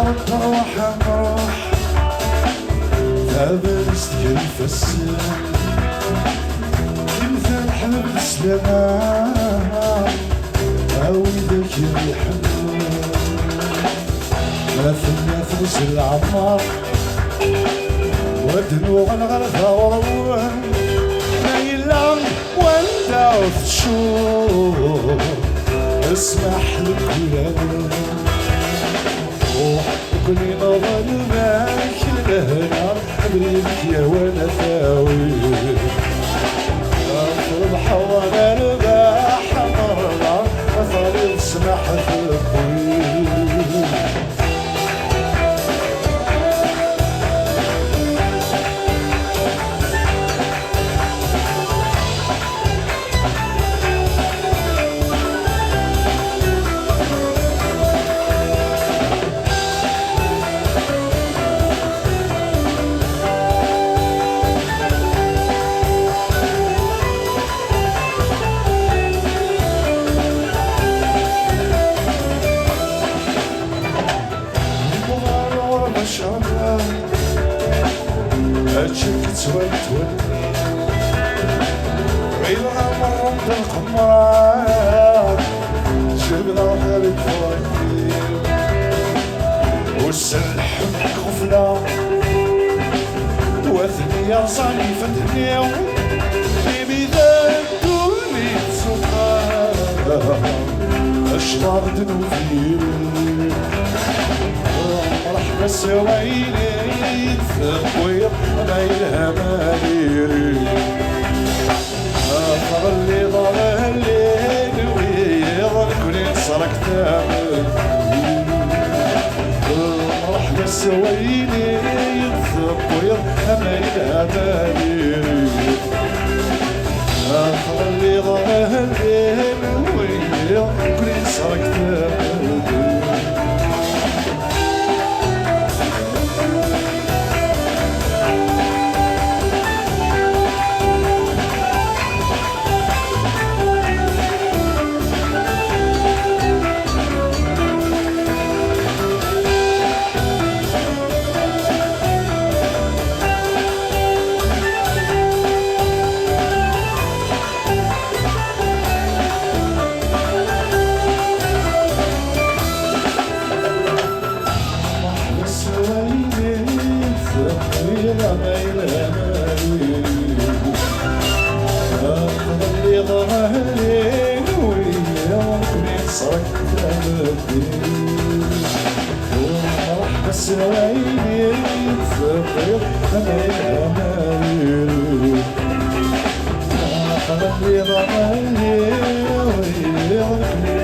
نروح ثابت كيف السلام كيف الحب السلام أو ذاك يحب ما في النفس العمار ودنو الغرفة وروح ما يلام وانت تشوف اسمح لك وكل نظر معك لهنا حبيبك يا وانا ثاوي فربح وانا رباح مرة اثاري وسمح في الطويل أجيك تولي غيرها مرة من القمرات جبنا غير الفواتير والسلح غفلة دوثني يا صاني فتني بميدان دوني تسوقها أشطار دنوفير مرحبا سوايلي تثقوير ما يلها ماليري آخر اللي ضل الليل ويضل كل صرك تامل مرحبا سوايلي تثقوير ما يلها ماليري آخر اللي ضل الليل ويضل كل صرك تامل سوايلي تفكر أنا الأماني خلق لي ضماني ويغني